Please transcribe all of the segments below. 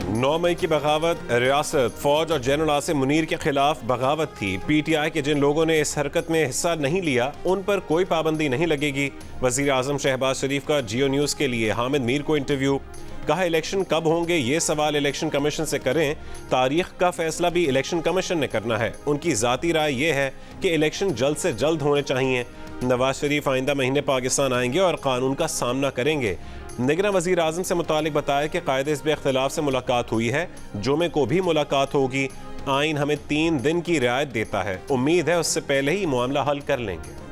9 मई की बगावत रियासत, फौज और जनरल आसिम मुनीर के खिलाफ बगावत थी। PTI के जिन लोगों ने इस हरकत में हिस्सा नहीं लिया उन पर कोई पाबंदी नहीं लगेगी। वजीर आजम शहबाज शरीफ का जियो न्यूज़ के लिए हामिद मीर को इंटरव्यू। कहा इलेक्शन कब होंगे ये सवाल इलेक्शन कमीशन से करें, तारीख का फैसला भी इलेक्शन कमीशन ने करना है। उनकी ज़ाती राय ये है कि इलेक्शन जल्द से जल्द होने चाहिए। नवाज शरीफ आइंदा महीने पाकिस्तान आएंगे और कानून का सामना करेंगे। निगरान वज़ीर आज़म से मुतालिक बताया कि कायदे हिज़्ब इख्तिलाफ से मुलाकात हुई है, जुमे को भी मुलाकात होगी। आइन हमें 3 दिन की रियायत देता है, उम्मीद है उससे पहले ही मामला हल कर लेंगे।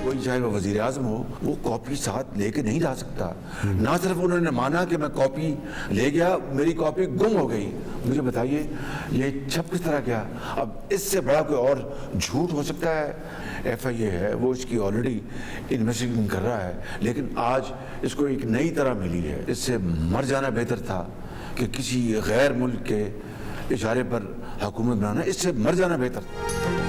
कोई चाहे वो वजीर आजम हो, वो कॉपी साथ लेके नहीं जा सकता। ना सिर्फ उन्होंने माना कि मैं कॉपी ले गया, मेरी कॉपी गुम हो गई। मुझे बताइए ये छप किस तरह गया? अब इससे बड़ा कोई और झूठ हो सकता है? FIA है, वो इसकी ऑलरेडी इन्वेस्टिगेशन कर रहा है, लेकिन आज इसको एक नई तरह मिली है। इससे मर जाना बेहतर था कि किसी गैर मुल्क के इशारे पर हुकूमत बनाना, इससे मर जाना बेहतर था।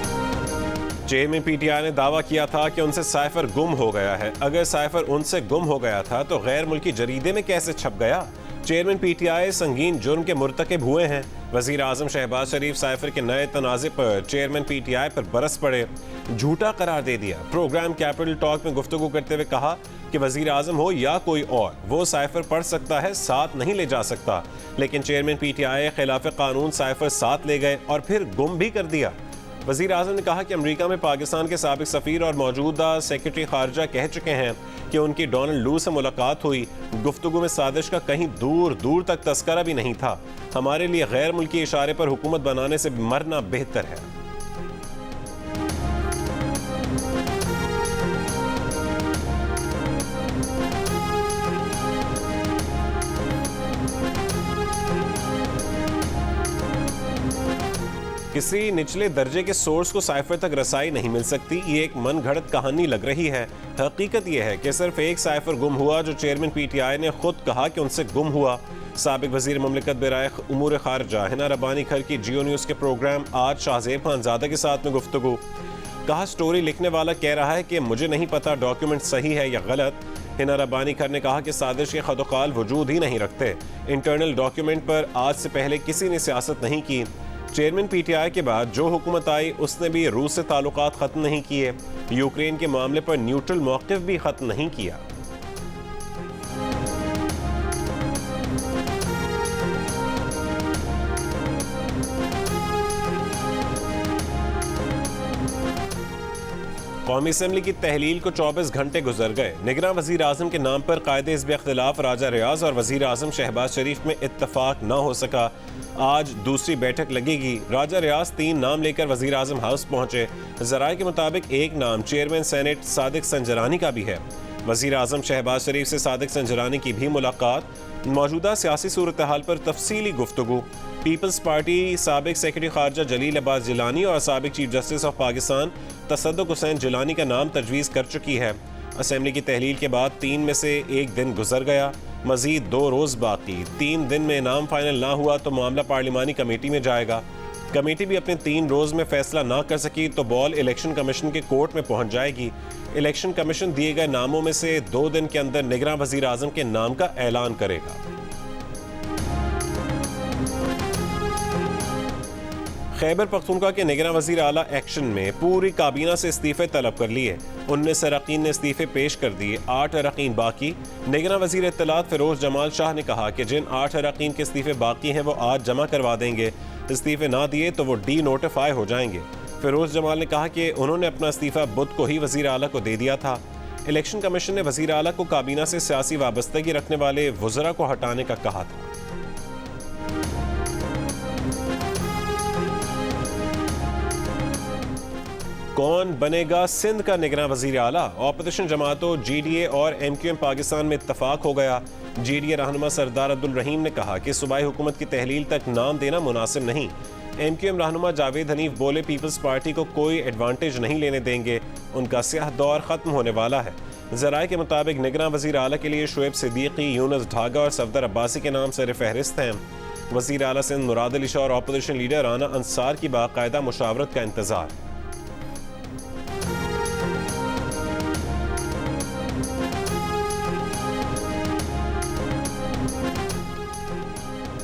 चेयरमैन PTI ने दावा किया था कि उनसे साइफर गुम हो गया है। अगर साइफर उनसे गुम हो गया था तो गैर मुल्की जरीदे में कैसे छप गया? चेयरमैन PTI संगीन जुर्म के मुर्तकिब हुए हैं। वजीर आजम शहबाज शरीफ साइफर के नए तनाज़े पर चेयरमैन PTI पर बरस पड़े, झूठा करार दे दिया। प्रोग्राम कैपिटल टॉक में गुफ्तगू करते हुए कहा कि वजीर आजम हो या कोई और, वो साइफर पढ़ सकता है, साथ नहीं ले जा सकता। लेकिन चेयरमैन PTI खिलाफ कानून साइफर साथ ले गए और फिर गुम भी कर दिया। वज़ीर आज़म ने कहा कि अमेरिका में पाकिस्तान के साबिक सफ़ीर और मौजूदा सेक्रेटरी खारजा कह चुके हैं कि उनकी डोनाल्ड लू से मुलाकात हुई। गुफ्तगू में साजिश का कहीं दूर दूर तक तस्करा भी नहीं था। हमारे लिए गैर मुल्की इशारे पर हुकूमत बनाने से मरना बेहतर है। किसी निचले दर्जे के सोर्स को साइफर तक रसाई नहीं मिल सकती। ये एक मन घड़त कहानी लग रही है। हकीकत यह है कि सिर्फ एक साइफर गुम हुआ जो चेयरमैन PTI ने खुद कहा कि उनसे गुम हुआ। साबिक वजीर ममलिकत बराए उमूर खारजा हिना रब्बानी खर की जियो न्यूज़ के प्रोग्राम आज शाहजेब खानजादा के साथ में गुफ्तगू। कहा स्टोरी लिखने वाला कह रहा है कि मुझे नहीं पता डॉक्यूमेंट सही है या गलत। हिना रब्बानी खर ने कहा कि साजिश के खदोखाल वजूद ही नहीं रखते। इंटरनल डॉक्यूमेंट पर आज से पहले किसी ने सियासत नहीं की। चेयरमैन PTI के बाद जो हुकूमत आई उसने भी रूस से ताल्लुकात ख़त्म नहीं किए। यूक्रेन के मामले पर न्यूट्रल मौक़िफ़ भी ख़त्म नहीं किया। कौमी असम्बली की तहलील को 24 घंटे गुजर गए। निगरान वज़ीर आज़म के नाम पर कायदे हिज़्ब इख्तिलाफ राजा रियाज और वज़ीर आज़म शहबाज शरीफ में इत्तफाक न हो सका। आज दूसरी बैठक लगेगी। राजा रियाज 3 नाम लेकर वज़ीर आज़म हाउस पहुंचे। ज़राए के मुताबिक एक नाम चेयरमैन सेनेट सादिक संजरानी का भी है। वज़ीर आज़म शहबाज शरीफ से सादिक संजरानी की भी मुलाकात। मौजूदा सियासी सूरत हाल पर तफसीली गुफ्तगू। पीपल्स पार्टी साबिक सेक्रेटरी खारजा जलील अब्बास जिलानी और साबिक चीफ जस्टिस ऑफ पाकिस्तान तसद्दुक हुसैन जिलानी का नाम तजवीज़ कर चुकी है। असेंबली की तहलील के बाद 3 में से 1 दिन गुजर गया। मजीद 2 रोज़ बाकी। 3 दिन में नाम फाइनल ना हुआ तो मामला पार्लिमानी कमेटी में जाएगा। कमेटी भी अपने 3 रोज़ में फैसला ना कर सकी तो बॉल इलेक्शन कमीशन के कोर्ट में पहुंच जाएगी। इलेक्शन कमीशन दिए गए नामों में से 2 दिन के अंदर निगरान वज़ीर आज़म के नाम का ऐलान करेगा। खैबर पख्तूनख्वा के निगरान वज़ीर आला एक्शन में पूरी काबीना से इस्तीफ़े तलब कर लिए। 19 अरकान ने इस्तीफ़े पेश कर दिए, 8 अरकान बाकी। निगरान वज़ीर इत्तलात फ़िरोज़ जमाल शाह ने कहा कि जिन 8 अरकान के इस्तीफ़े बाकी हैं वो आज जमा करवा देंगे। इस्तीफ़े ना दिए तो वो डी नोटिफाई हो जाएंगे। फ़िरोज़ जमाल ने कहा कि उन्होंने अपना इस्तीफ़ा बुध को ही वज़ीर आला को दे दिया था। इलेक्शन कमीशन ने वज़ीर आला को काबीना से सियासी वाबस्तगी रखने वाले वज़रा को हटाने का कहा था। कौन बनेगा सिंध का निगरान वज़ीर आला? ऑपोजिशन जमातों GDA और MQM पाकिस्तान में इत्तफाक हो गया। GDA रहनुमा सरदार अब्दुल रहीम ने कहा कि सूबाई हुकूमत की तहलील तक नाम देना मुनासिब नहीं। MQM रहनुमा जावेद हनीफ बोले पीपल्स पार्टी को कोई एडवांटेज नहीं लेने देंगे, उनका स्याह दौर ख़त्म होने वाला है। ज़राए के मुताबिक निगरान वज़ीर आला के लिए शुएब सिद्दीकी, यूनुस ढागा और सफदर अब्बासी के नाम सर फहरिस्त हैं। वज़ीर आला सिंध मुराद अली शाह और ऑपोजिशन लीडर राना अंसार की बाकायदा मुशावरत का इंतज़ार।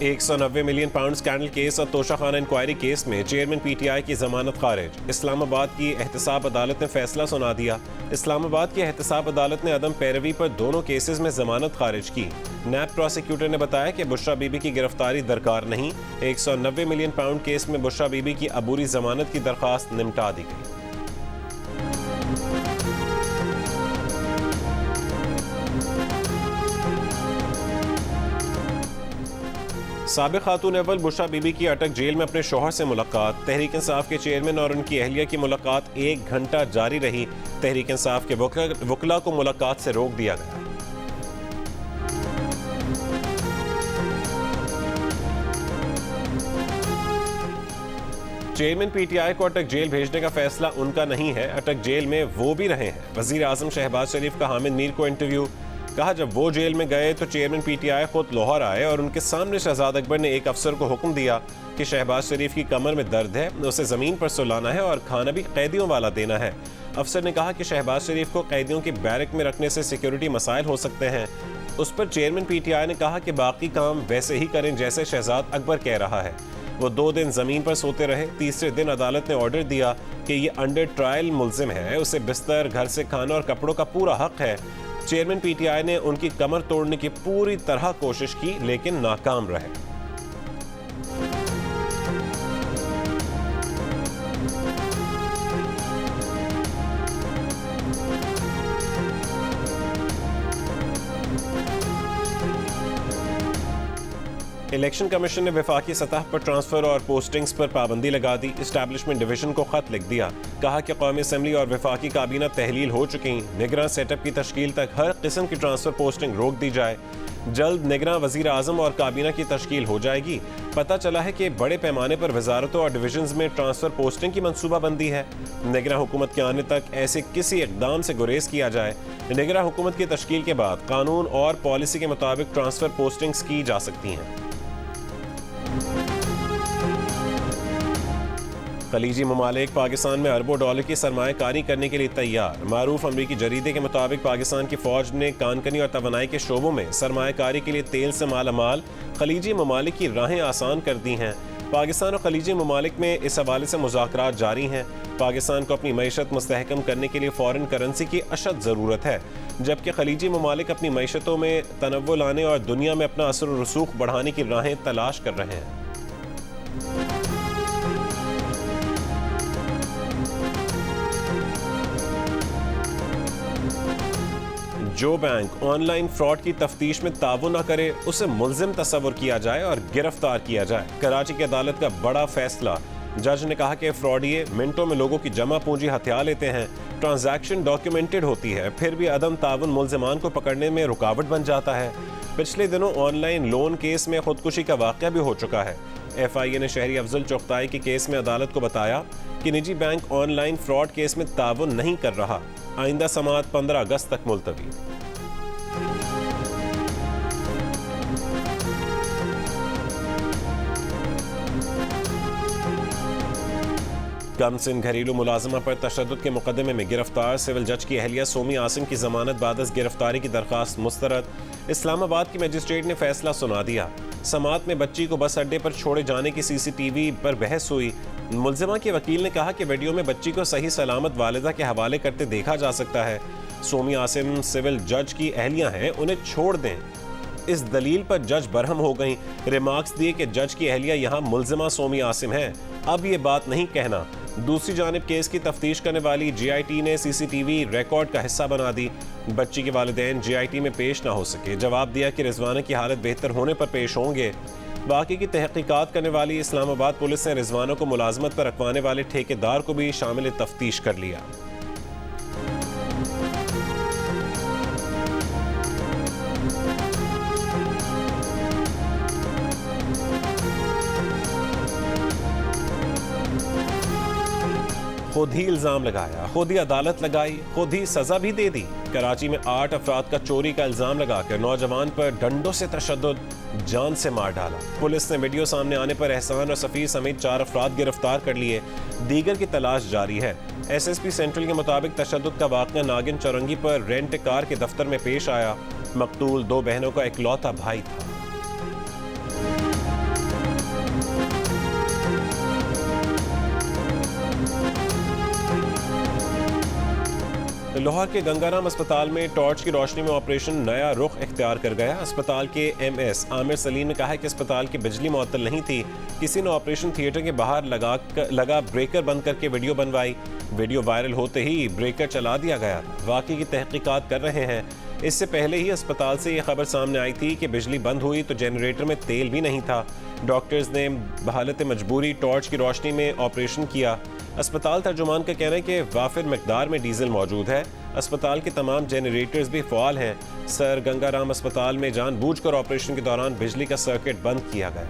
190 मिलियन पाउंड स्कैंडल केस और तोशा खाना इंक्वायरी केस में चेयरमैन पीटीआई की जमानत खारिज। इस्लामाबाद की एहतसाब अदालत ने फैसला सुना दिया। इस्लामाबाद की एहतसाब अदालत ने अदम पैरवी पर दोनों केसेस में जमानत खारिज की। नैब प्रोसिक्यूटर ने बताया कि बुशरा बीबी की गिरफ्तारी दरकार नहीं। 190 मिलियन पाउंड केस में बुशरा बीबी की अबूरी जमानत की दरखास्त निपटा दी गई। साबिक खातून अव्वल बुशरा बीबी की अटक जेल में अपने शौहर से मुलाकात। तहरीक इंसाफ के चेयरमैन और उनकी अहलिया की मुलाकात 1 घंटा जारी रही। तहरीक इंसाफ के वकला को मुलाकात से रोक दिया गया। चेयरमैन पीटीआई को अटक जेल भेजने का फैसला उनका नहीं है, अटक जेल में वो भी रहे हैं। वजीर आजम शहबाज शरीफ का हामिद मीर को इंटरव्यू। कहा, जब वो जेल में गए तो चेयरमैन पीटीआई खुद लाहौर आए और उनके सामने शहजाद अकबर ने एक अफसर को हुक्म दिया कि शहबाज शरीफ की कमर में दर्द है, उसे ज़मीन पर सुलाना है और खाना भी कैदियों वाला देना है। अफसर ने कहा कि शहबाज शरीफ को कैदियों की बैरक में रखने से सिक्योरिटी मसाइल हो सकते हैं। उस पर चेयरमैन पीटीआई ने कहा कि बाकी काम वैसे ही करें जैसे शहजाद अकबर कह रहा है। वो 2 दिन ज़मीन पर सोते रहे। तीसरे दिन अदालत ने ऑर्डर दिया कि ये अंडर ट्रायल मुल्जिम है, उसे बिस्तर, घर से खाना और कपड़ों का पूरा हक है। चेयरमैन पीटीआई ने उनकी कमर तोड़ने की पूरी तरह कोशिश की लेकिन नाकाम रहे। इलेक्शन कमीशन ने वफाकी सतह पर ट्रांसफर और पोस्टिंग्स पर पाबंदी लगा दी। इस्टेब्लिशमेंट डिवीजन को खत लिख दिया। कहा कि कौमी असम्बली और वफाकी काबीना तहलील हो चुकी। निगरान सेटअप की तश्कील तक हर किस्म की ट्रांसफर पोस्टिंग रोक दी जाए। जल्द निगरान वजीर आजम और काबीना की तश्कील हो जाएगी। पता चला है कि बड़े पैमाने पर वजारतों और डिवीजन्स में ट्रांसफर पोस्टिंग की मनसूबाबंदी है। निगरान हुकूमत के आने तक ऐसे किसी इकदाम से गुरेज किया जाए। निगरान हुकूमत की तश्कील के बाद कानून और पॉलिसी के मुताबिक ट्रांसफर पोस्टिंग्स की जा सकती हैं। खलीजी ममालिक पाकिस्तान में अरबों डॉलर की सरमायाकारी करने के लिए तैयार। मारूफ अमरीकी जरीदे के मुताबिक पाकिस्तान की फौज ने कानकनी और तवानाई के शोबों में सरमायाकारी के लिए तेल से मालामाल खलीजी ममालिक की राहें आसान कर दी हैं। पाकिस्तान और खलीजी ममालिक में इस हवाले से मुज़ाकरात जारी हैं। पाकिस्तान को अपनी मईशत मुस्तहकम करने के लिए फ़ॉरेन करेंसी की अशद ज़रूरत है, जबकि खलीजी ममालिक अपनी मईशतों में तनव्वुर लाने और दुनिया में अपना असर और रसूख बढ़ाने की राहें तलाश कर रहे हैं। जो बैंक ऑनलाइन फ्रॉड की तफ्तीश में ताउन न करे उसे मुल्जिम तस्वर किया जाए और गिरफ्तार किया जाए। कराची की अदालत का बड़ा फैसला। जज ने कहा कि फ्रॉडिये मिनटों में लोगों की जमा पूंजी हथिया लेते हैं, ट्रांजैक्शन डॉक्यूमेंटेड होती है, फिर भी अदम ताउन मुल्जिमान को पकड़ने में रुकावट बन जाता है। पिछले दिनों ऑनलाइन लोन केस में खुदकुशी का वाक़या भी हो चुका है। FIA ने शहरी अफजल चौगताई के केस में अदालत को बताया कि निजी बैंक ऑनलाइन फ्रॉड केस में ताउन नहीं कर रहा। आइंदा समाअत 15 अगस्त तक मुलतवी। कम सिन घरेलू मुलाजमा पर तशद्दुद के मुकदमे में गिरफ्तार सिविल जज की अहलिया सोमी आसिम की जमानत बादस गिरफ्तारी की दरखास्त मुस्तरद। इस्लामाबाद की मजिस्ट्रेट ने फैसला सुना दिया। समाअत में बच्ची को बस अड्डे पर छोड़े जाने की CCTV पर बहस हुई। मुल्जिमा के वकील ने कहा कि वीडियो में बच्ची को सही सलामत वालिदा के हवाले करते देखा जा सकता है। सोमी आसिम सिविल जज की अहलिया हैं, उन्हें छोड़ दें। इस दलील पर जज बरहम हो गई। रिमार्क्स दिए कि जज की अहलिया यहाँ मुल्जिमा सोमी आसिम है, अब ये बात नहीं कहना। दूसरी जानिब केस की तफ्तीश करने वाली GIT ने CCTV रिकॉर्ड का हिस्सा बना दी। बच्ची के वालिदैन GIT में पेश ना हो सके। जवाब दिया कि रिजवाना की हालत बेहतर होने पर पेश होंगे। बाकी की तहकीकात करने वाली इस्लामाबाद पुलिस ने रिजवाना को मुलाजमत पर रखवाने वाले ठेकेदार को भी शामिल तफ्तीश कर लिया। खुद ही इल्जाम लगाया, खुद ही अदालत लगाई, खुद ही सजा भी दे दी। कराची में 8 अफराद का चोरी का इल्जाम लगाकर नौजवान पर डंडों से तशद्दुद, जान से मार डाला। पुलिस ने वीडियो सामने आने पर एहसान और सफीर समेत 4 अफराद गिरफ्तार कर लिए। दीगर की तलाश जारी है। SSP सेंट्रल के मुताबिक तशद्दुद का वाक़या नागिन चौरंगी पर रेंट कार के दफ्तर में पेश आया। मकतूल 2 बहनों का इकलौता भाई था। लाहौर के गंगाराम अस्पताल में टॉर्च की रोशनी में ऑपरेशन नया रुख इख्तियार कर गया। अस्पताल के एमएस आमिर सलीम ने कहा है कि अस्पताल की बिजली मुअत्तल नहीं थी, किसी ने ऑपरेशन थिएटर के बाहर लगा ब्रेकर बंद करके वीडियो बनवाई। वीडियो वायरल होते ही ब्रेकर चला दिया गया। वाकई की तहकीकात कर रहे हैं। इससे पहले ही अस्पताल से ये खबर सामने आई थी कि बिजली बंद हुई तो जनरेटर में तेल भी नहीं था। डॉक्टर्स ने बहालत मजबूरी टॉर्च की रोशनी में ऑपरेशन किया। अस्पताल तर्जुमान का कहना है कि वाफिर मकदार में डीजल मौजूद है। अस्पताल के तमाम जनरेटर्स भी फ़ाल हैं। सर गंगाराम अस्पताल में जानबूझकर ऑपरेशन के दौरान बिजली का सर्किट बंद किया गया।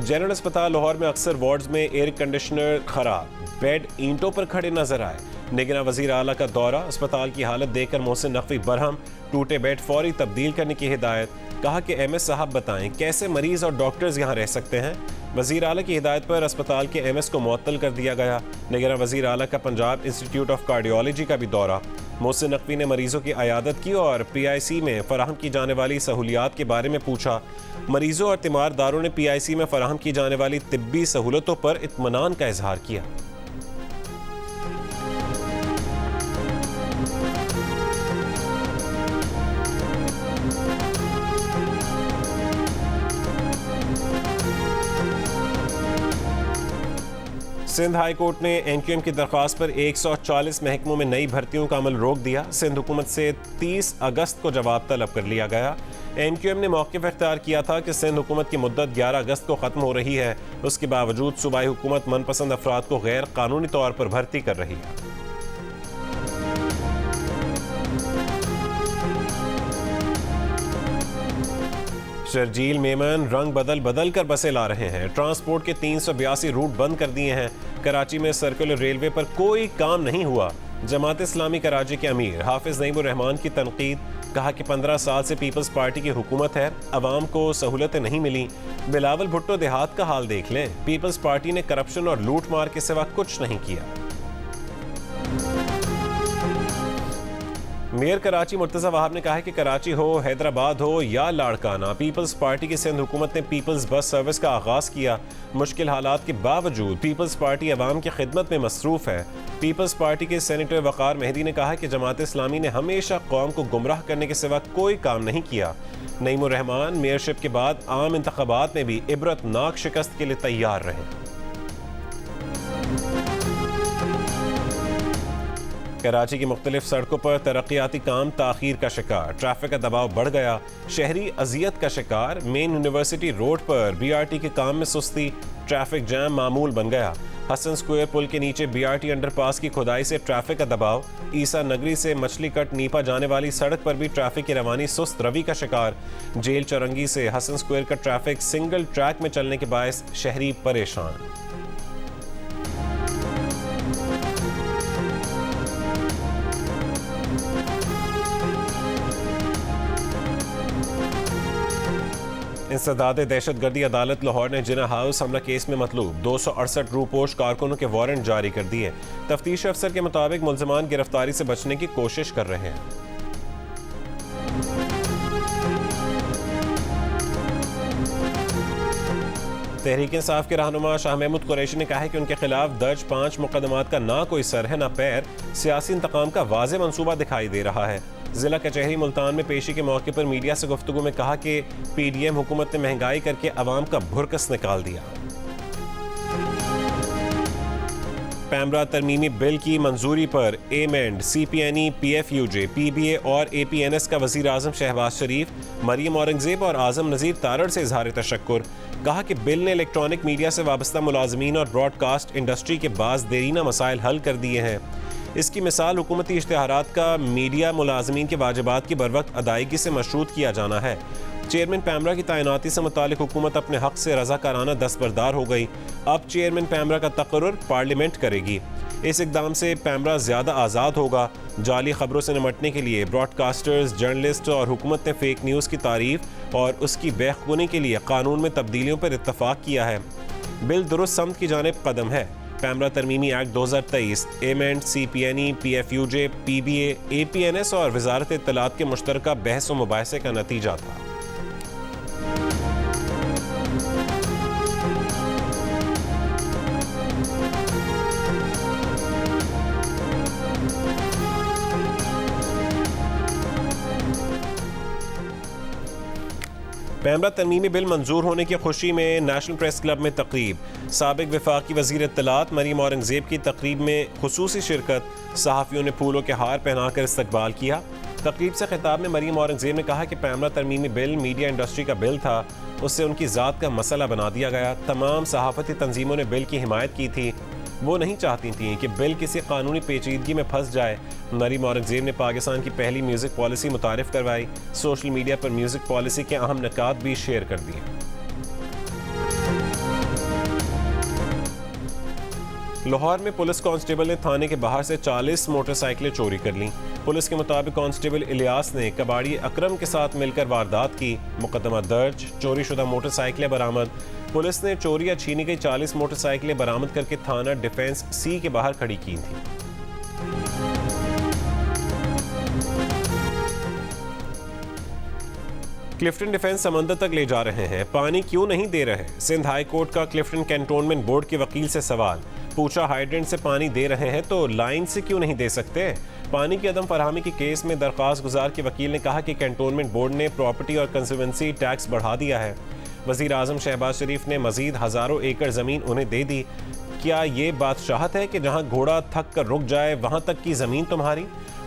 जनरल अस्पताल लाहौर में अक्सर वार्ड्स में एयर कंडीशनर खराब, बेड ईंटों पर खड़े नजर आए। निगरां वज़ीर आला का दौरा, अस्पताल की हालत देखकर मोहसिन नकवी बरहम, टूटे बेड फौरी तब्दील करने की हिदायत। कहा कि एमएस साहब बताएं कैसे मरीज और डॉक्टर्स यहाँ रह सकते हैं। वज़ीर आला की हिदायत पर अस्पताल के एमएस को मुअत्तल कर दिया गया। निगरां वज़ीर आला का पंजाब इंस्टीट्यूट ऑफ कार्डियोलॉजी का भी दौरा। मोहसिन नकवी ने मरीजों की अयादत की और पीआईसी में फराहम की जाने वाली सहूलियात के बारे में पूछा। मरीजों और तीमारदारों ने पीआईसी में फराहम की जाने वाली तिब्बी सहूलतों पर इत्मीनान का इजहार किया। सिंध हाई कोर्ट ने एनक्यूएम की दरख्वास्त पर 140 महकमों में नई भर्तियों का अमल रोक दिया। सिंध हुकूमत से 30 अगस्त को जवाब तलब कर लिया गया। एनक्यूएम ने मौक़िफ़ इख्तियार किया था कि सिंध हुकूमत की मुद्दत 11 अगस्त को ख़त्म हो रही है। उसके बावजूद सूबाई हुकूमत मनपसंद अफराद को गैर कानूनी तौर पर भर्ती कर रही है। शर्जील मेमन रंग बदल कर बसें ला रहे हैं। ट्रांसपोर्ट के 382 रूट बंद कर दिए हैं। कराची में सर्कुलर रेलवे पर कोई काम नहीं हुआ। जमात इस्लामी कराची के अमीर हाफिज नईमुर रहमान की तनकीद। कहा कि 15 साल से पीपल्स पार्टी की हुकूमत है, अवाम को सहूलतें नहीं मिली। बिलावल भुट्टो देहात का हाल देख लें। पीपल्स पार्टी ने करप्शन और लूट मार के सिवा कुछ नहीं किया। मेयर कराची मुर्तज़ा वहाब ने कहा है कि कराची हो, हैदराबाद हो या लाड़काना, पीपल्स पार्टी की सिंध हुकूमत ने पीपल्स बस सर्विस का आगाज़ किया। मुश्किल हालात के बावजूद पीपल्स पार्टी अवाम की खिदमत में मसरूफ़ है। पीपल्स पार्टी के सेनेटर वक़ार मेहदी ने कहा कि जमात इस्लामी ने हमेशा कौम को गुमराह करने के सिवा कोई काम नहीं किया। नईमुर रहमान मेयरशिप के बाद आम इंतखाबात में भी इबरतनाक शिकस्त के लिए तैयार रहे। कराची की मुख्तलिफ सड़कों पर तरक्याती काम ताख़ीर का शिकार, ट्रैफिक का दबाव बढ़ गया, शहरी अजियत का शिकार। मेन यूनिवर्सिटी रोड पर बीआरटी के काम में सुस्ती, ट्रैफिक जैम मामूल बन गया। हसन स्क्वायर पुल के नीचे बीआरटी अंडरपास की खुदाई से ट्रैफिक का दबाव। ईसा नगरी से मछली कट नीपा जाने वाली सड़क पर भी ट्रैफिक की रवानी सुस्त रवि का शिकार। जेल चौरंगी से हसन स्क्वायर का ट्रैफिक सिंगल ट्रैक में चलने के बायस शहरी परेशान। इंसदाद दहशतगर्दी अदालत लाहौर ने जिना हाउस हमला केस में मतलूब 268 रूपोश कारकुनों के वारंट जारी कर दिए। तफ्तीश अफसर के मुताबिक मुल्ज़िमान गिरफ्तारी से बचने की कोशिश कर रहे हैं। तहरीक इंसाफ के रहनुमा शाह महमूद कुरैशी ने कहा है कि उनके खिलाफ दर्ज 5 मुकदमात का ना कोई सर है ना पैर, सियासी इंतकाम का वाज़ेह मंसूबा दिखाई दे रहा है। जिला कचहरी मुल्तान में पेशी के मौके पर मीडिया से गुफ्तगू में कहा कि पीडीएम हुकूमत ने महंगाई करके अवाम का भुरकस निकाल दिया। पैमरा तरमीमी बिल की मंजूरी पर एमेंड, सीपीएनई, पीएफयूजे, पीबीए और एपीएनएस का वज़ीर आज़म शहबाज शरीफ, मरियम औरंगजेब और आज़म नज़ीर तारड़ से इजहार तशक्कुर। कहा कि बिल ने इलेक्ट्रॉनिक मीडिया से वाबस्ता मुलाजमीन और ब्रॉडकास्ट इंडस्ट्री के बाज़ देरीना मसाइल हल कर दिए हैं। इसकी मिसाल हुकूमती इश्तिहारात का मीडिया मुलाजमीन के वाजिबात की बरवक्त अदायगी से मशरूत किया जाना है। चेयरमैन पैमरा की तैनाती से मुतालिक हुकूमत अपने हक से रज़ाकाराना दस्तबरदार हो गई। अब चेयरमैन पैमरा का तकर्रुर पार्लियामेंट करेगी। इस इकदाम से पैमरा ज़्यादा आज़ाद होगा। जाली खबरों से निमटने के लिए ब्रॉडकास्टर्स, जर्नलिस्ट और हुकूमत ने फेक न्यूज़ की तारीफ और उसकी बेखुनी के लिए कानून में तब्दीलियों पर इत्तफाक किया है। बिल दुरुस्त समत की जानिब कदम है। PEMRA तरमीमी act 2023 amend, सीपीएनई, PFUJ, PBA, एपीएनएस और वजारत इत्तलात के मुश्तरका बहस व मुबाहिसे का नतीजा था। पैमरा तरमीमी बिल मंजूर होने की खुशी में नेशनल प्रेस क्लब में तकरीब। साबिक वफाकी वज़ीर इत्तलात मरीम औरंगज़ेब की तकरीब में खुसूसी शिरकत। सहाफ़ियों ने फूलों के हार पहनाकर इस्तकबाल किया। तकरीब से खिताब में मरीम औरंगज़ेब ने कहा कि पैमरा तरमीमी बिल मीडिया इंडस्ट्री का बिल था, उससे उनकी ज़ात का मसला बना दिया गया। तमाम सहाफ़ती तंजीमों ने बिल की हिमायत की थी, वो नहीं चाहती थी कि बिल किसी कानूनी पेचीदगी में फंस जाए। मरीम औरंगज़ेब ने पाकिस्तान की पहली म्यूज़िक पॉलिसी मुतारिफ करवाई। सोशल मीडिया पर म्यूज़िक पॉलिसी के अहम निकात भी शेयर कर दिए। लाहौर में पुलिस कांस्टेबल ने थाने के बाहर से 40 मोटरसाइकिलें चोरी कर लीं। पुलिस के मुताबिक कांस्टेबल इलियास ने कबाड़ी अकरम के साथ मिलकर वारदात की। मुकदमा दर्ज, चोरी शुदा मोटरसाइकिलें बरामद। पुलिस ने चोरी या छीनी गई 40 मोटरसाइकिलें बरामद करके थाना डिफेंस सी के बाहर खड़ी की थी। क्लिफ्टन डिफेंस समंदर तक ले जा रहे हैं, पानी क्यों नहीं दे रहे? सिंध हाई कोर्ट का क्लिफ्टन कैंटोनमेंट बोर्ड के वकील से सवाल। पूछा, हाइड्रेंट से पानी दे रहे हैं तो लाइन से क्यों नहीं दे सकते? पानी की अदम फरहमी के केस में दरख्वास्त गुजार के वकील ने कहा कि कैंटोनमेंट बोर्ड ने प्रॉपर्टी और कंजर्वेंसी टैक्स बढ़ा दिया है। वज़ीर आज़म शहबाज शरीफ ने मजीद हज़ारों एकड़ ज़मीन उन्हें दे दी। क्या ये बादशाहत है कि जहां घोड़ा थक कर रुक जाए वहां तक की ज़मीन तुम्हारी?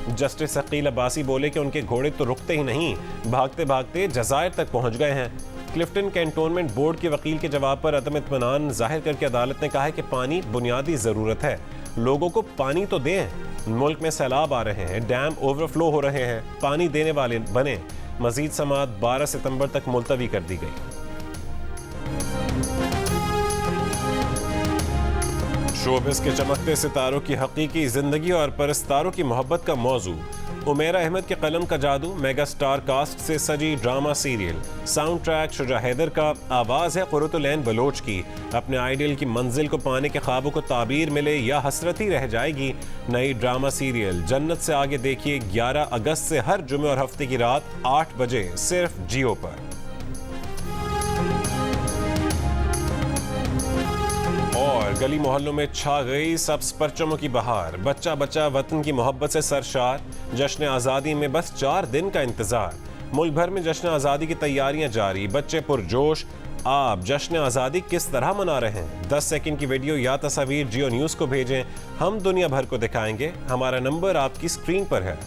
जस्टिस शकील अब्बासी बोले कि उनके घोड़े तो रुकते ही नहीं, भागते भागते जज़ायर तक पहुंच गए हैं। क्लिफ्टन कैंटोनमेंट बोर्ड के वकील के जवाब पर अदम इत्मीनान जाहिर करके अदालत ने कहा है कि पानी बुनियादी ज़रूरत है, लोगों को पानी तो दें। मुल्क में सैलाब आ रहे हैं, डैम ओवरफ्लो हो रहे हैं, पानी देने वाले बने। मजीद समाअत 12 सितंबर तक मुलतवी कर दी गई। शोबिस के चमकते सितारों की हकीकी जिंदगी और परस्तारों की मोहब्बत का मौजू। उमेरा अहमद के कलम का जादू, मेगा स्टार कास्ट से सजी drama serial. Sound track Shuja Haider का, आवाज़ है कुर्रतुलैन बलोच की। अपने आइडियल की मंजिल को पाने के ख्वाबों को ताबीर मिले या हसरत ही रह जाएगी। नई ड्रामा सीरियल जन्नत से आगे देखिए 11 अगस्त से हर जुमे और हफ्ते की रात 8 बजे सिर्फ जियो पर। और गली मोहल्लों में छा गई सब्ज परचमों की बहार। बच्चा बच्चा वतन की मोहब्बत से सरशार। जश्न आज़ादी में बस 4 दिन का इंतजार। मुल्क भर में जश्न आज़ादी की तैयारियां जारी, बच्चे पुरजोश। आप जश्न आज़ादी किस तरह मना रहे हैं? 10 सेकंड की वीडियो या तस्वीर जियो न्यूज़ को भेजें, हम दुनिया भर को दिखाएंगे। हमारा नंबर आपकी स्क्रीन पर है।